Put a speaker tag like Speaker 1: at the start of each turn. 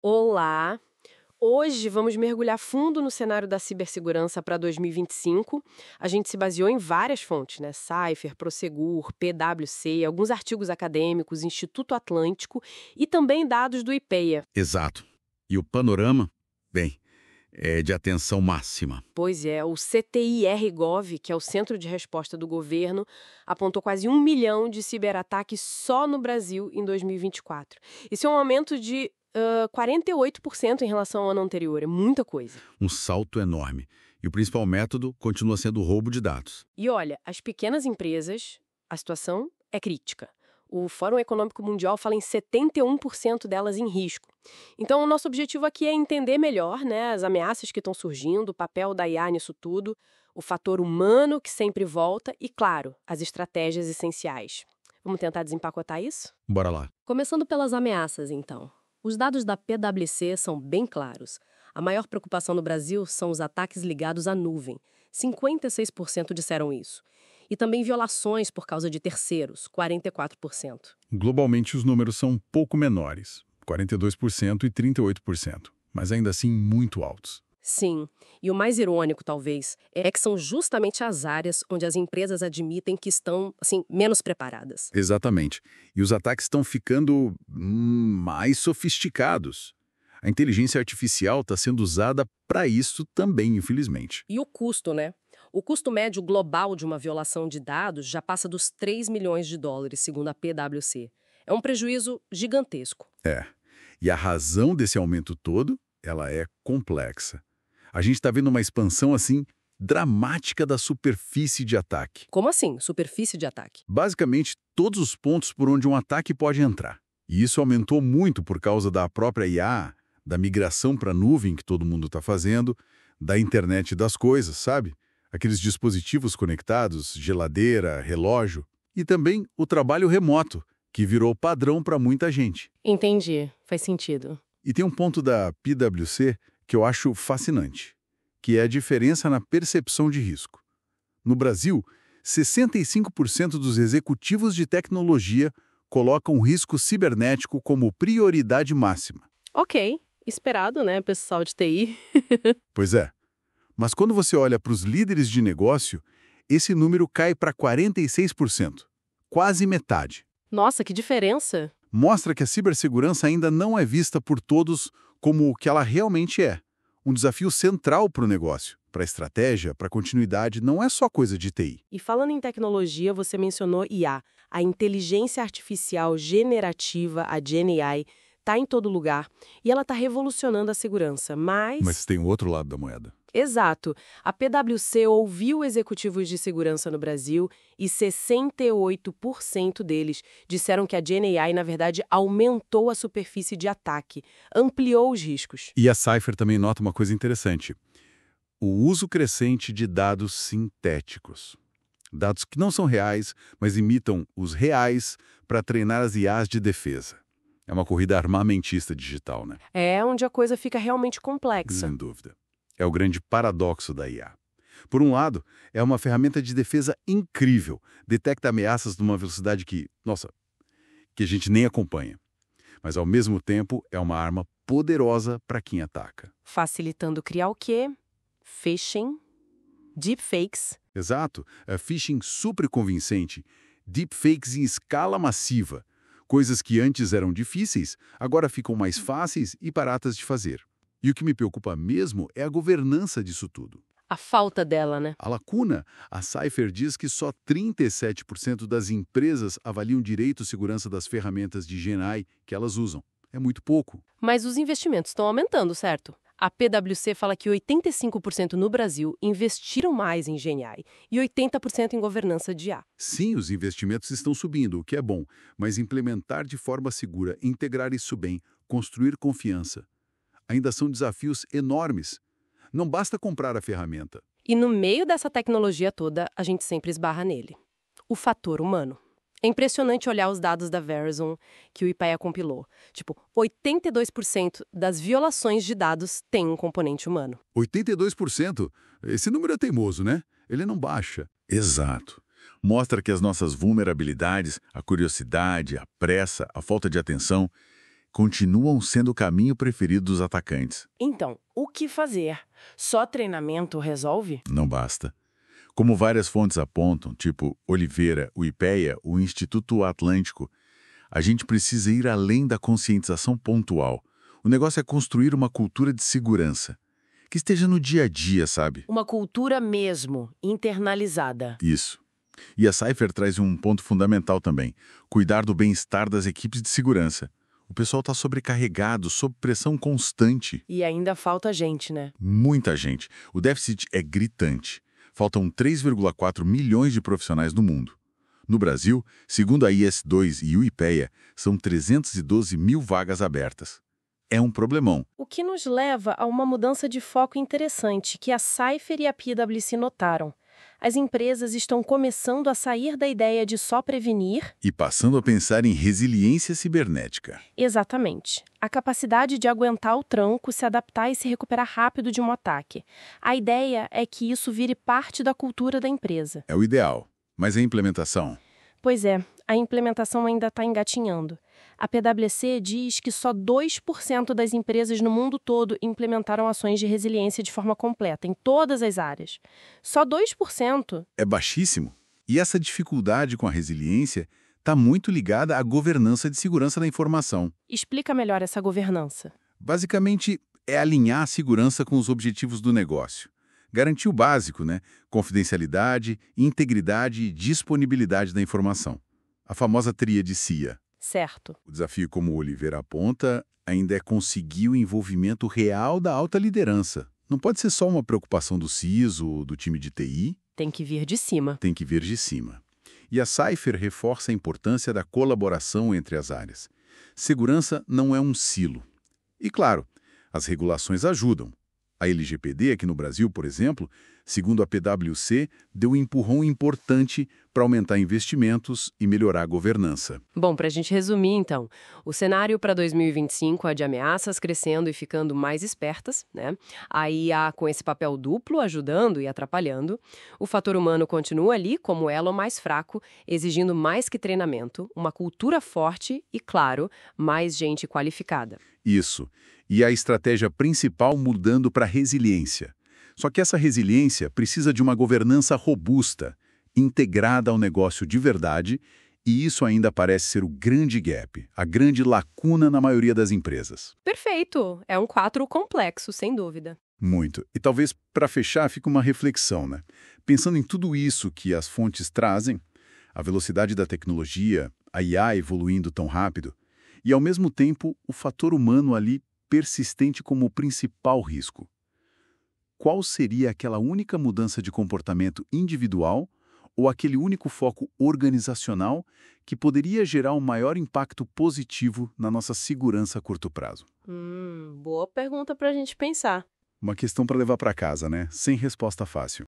Speaker 1: Olá! Hoje vamos mergulhar fundo no cenário da cibersegurança para 2025. A gente se baseou em várias fontes, né? Cypher, Prosegur, PwC, alguns artigos acadêmicos, Instituto Atlântico e também dados do IPEA.
Speaker 2: Exato. E o panorama, bem, é de atenção máxima.
Speaker 1: Pois é, o CTIR-Gov, que é o Centro de Resposta do Governo, apontou quase 1 milhão de ciberataques só no Brasil em 2024. Isso é um aumento de 48% em relação ao ano anterior, é muita coisa.
Speaker 2: Um salto enorme. E o principal método continua sendo o roubo de dados.
Speaker 1: E olha, as pequenas empresas, a situação é crítica. O Fórum Econômico Mundial fala em 71% delas em risco. Então, o nosso objetivo aqui é entender melhor, né, as ameaças que estão surgindo, o papel da IA nisso tudo, o fator humano que sempre volta e, claro, as estratégias essenciais. Vamos tentar desempacotar isso?
Speaker 2: Bora lá.
Speaker 3: Começando pelas ameaças, então. Os dados da PwC são bem claros. A maior preocupação no Brasil são os ataques ligados à nuvem. 56% disseram isso. E também violações por causa de terceiros, 44%.
Speaker 2: Globalmente, os números são um pouco menores, 42% e 38%, mas ainda assim muito altos.
Speaker 3: Sim, e o mais irônico, talvez, é que são justamente as áreas onde as empresas admitem que estão, menos preparadas.
Speaker 2: Exatamente. E os ataques estão ficando mais sofisticados. A inteligência artificial está sendo usada para isso também, infelizmente.
Speaker 3: E o custo, né? O custo médio global de uma violação de dados já passa dos 3 milhões de dólares, segundo a PwC. É um prejuízo gigantesco.
Speaker 2: É. E a razão desse aumento todo, ela é complexa. A gente está vendo uma expansão, dramática da superfície de ataque.
Speaker 3: Como assim, superfície de ataque?
Speaker 2: Basicamente, todos os pontos por onde um ataque pode entrar. E isso aumentou muito por causa da própria IA, da migração para a nuvem que todo mundo está fazendo, da internet das coisas, sabe? Aqueles dispositivos conectados, geladeira, relógio. E também o trabalho remoto, que virou padrão para muita gente.
Speaker 3: Entendi, faz sentido.
Speaker 2: E tem um ponto da PwC que eu acho fascinante, que é a diferença na percepção de risco. No Brasil, 65% dos executivos de tecnologia colocam o risco cibernético como prioridade máxima.
Speaker 3: Ok, esperado, né, pessoal de TI?
Speaker 2: Pois é. Mas quando você olha para os líderes de negócio, esse número cai para 46%, quase metade.
Speaker 3: Nossa, que diferença!
Speaker 2: Mostra que a cibersegurança ainda não é vista por todos como o que ela realmente é. Um desafio central para o negócio, para a estratégia, para a continuidade, não é só coisa de TI.
Speaker 1: E falando em tecnologia, você mencionou IA. A inteligência artificial generativa, a GenAI, está em todo lugar e ela está revolucionando a segurança,
Speaker 2: Mas tem o outro lado da moeda.
Speaker 1: Exato. A PwC ouviu executivos de segurança no Brasil e 68% deles disseram que a GenAI, na verdade, aumentou a superfície de ataque, ampliou os riscos.
Speaker 2: E a Cypher também nota uma coisa interessante. O uso crescente de dados sintéticos. Dados que não são reais, mas imitam os reais para treinar as IAs de defesa. É uma corrida armamentista digital, né?
Speaker 1: É onde a coisa fica realmente complexa.
Speaker 2: Sem dúvida. É o grande paradoxo da IA. Por um lado, é uma ferramenta de defesa incrível. Detecta ameaças numa velocidade que a gente nem acompanha. Mas, ao mesmo tempo, é uma arma poderosa para quem ataca.
Speaker 1: Facilitando criar o quê? Phishing, deepfakes.
Speaker 2: Exato. É phishing super convincente, deepfakes em escala massiva. Coisas que antes eram difíceis, agora ficam mais fáceis e baratas de fazer. E o que me preocupa mesmo é a governança disso tudo.
Speaker 1: A falta dela, né?
Speaker 2: A lacuna, a Cypher diz que só 37% das empresas avaliam direito e segurança das ferramentas de GenAI que elas usam. É muito pouco.
Speaker 1: Mas os investimentos estão aumentando, certo? A PwC fala que 85% no Brasil investiram mais em GenAI e 80% em governança de IA.
Speaker 2: Sim, os investimentos estão subindo, o que é bom, mas implementar de forma segura, integrar isso bem, construir confiança, ainda são desafios enormes. Não basta comprar a ferramenta.
Speaker 1: E no meio dessa tecnologia toda, a gente sempre esbarra nele. O fator humano. É impressionante olhar os dados da Verizon que o IPEA compilou. 82% das violações de dados têm um componente humano.
Speaker 2: 82%? Esse número é teimoso, né? Ele não baixa. Exato. Mostra que as nossas vulnerabilidades, a curiosidade, a pressa, a falta de atenção, continuam sendo o caminho preferido dos atacantes.
Speaker 4: Então, o que fazer? Só treinamento resolve?
Speaker 2: Não basta. Como várias fontes apontam, tipo Oliveira, o IPEA, o Instituto Atlântico, a gente precisa ir além da conscientização pontual. O negócio é construir uma cultura de segurança, que esteja no dia a dia, sabe?
Speaker 4: Uma cultura mesmo, internalizada.
Speaker 2: Isso. E a Cypher traz um ponto fundamental também: cuidar do bem-estar das equipes de segurança. O pessoal está sobrecarregado, sob pressão constante.
Speaker 4: E ainda falta gente, né?
Speaker 2: Muita gente. O déficit é gritante. Faltam 3,4 milhões de profissionais no mundo. No Brasil, segundo a IS2 e o IPEA, são 312 mil vagas abertas. É um problemão.
Speaker 3: O que nos leva a uma mudança de foco interessante que a Cypher e a PwC notaram. As empresas estão começando a sair da ideia de só prevenir
Speaker 2: E passando a pensar em resiliência cibernética.
Speaker 3: exatamente. A capacidade de aguentar o tranco, se adaptar e se recuperar rápido de um ataque. A ideia é que isso vire parte da cultura da empresa.
Speaker 2: É o ideal. Mas a implementação?
Speaker 3: Pois é, a implementação ainda está engatinhando. A PwC diz que só 2% das empresas no mundo todo implementaram ações de resiliência de forma completa, em todas as áreas. Só 2%.
Speaker 2: É baixíssimo. E essa dificuldade com a resiliência está muito ligada à governança de segurança da informação.
Speaker 3: Explica melhor essa governança.
Speaker 2: Basicamente, é alinhar a segurança com os objetivos do negócio. Garantir o básico, né? Confidencialidade, integridade e disponibilidade da informação. A famosa tríade CIA.
Speaker 3: Certo.
Speaker 2: O desafio, como o Oliveira aponta, ainda é conseguir o envolvimento real da alta liderança. Não pode ser só uma preocupação do CISO ou do time de TI.
Speaker 3: Tem que vir de cima.
Speaker 2: Tem que vir de cima. E a Cypher reforça a importância da colaboração entre as áreas. Segurança não é um silo. E, claro, as regulações ajudam. A LGPD aqui no Brasil, por exemplo, segundo a PwC, deu um empurrão importante para aumentar investimentos e melhorar a governança.
Speaker 1: Bom, para a gente resumir, então, o cenário para 2025 é de ameaças crescendo e ficando mais espertas, né? A IA com esse papel duplo, ajudando e atrapalhando. O fator humano continua ali como elo mais fraco, exigindo mais que treinamento, uma cultura forte e, claro, mais gente qualificada.
Speaker 2: Isso. E a estratégia principal mudando para resiliência. Só que essa resiliência precisa de uma governança robusta, integrada ao negócio de verdade, e isso ainda parece ser o grande gap, a grande lacuna na maioria das empresas.
Speaker 1: Perfeito! É um quadro complexo, sem dúvida.
Speaker 2: Muito. E talvez, para fechar, fique uma reflexão, né? Pensando em tudo isso que as fontes trazem, a velocidade da tecnologia, a IA evoluindo tão rápido, e, ao mesmo tempo, o fator humano ali persistente como o principal risco. Qual seria aquela única mudança de comportamento individual ou aquele único foco organizacional que poderia gerar um maior impacto positivo na nossa segurança a curto prazo?
Speaker 1: Boa pergunta para a gente pensar.
Speaker 2: Uma questão para levar para casa, né? Sem resposta fácil.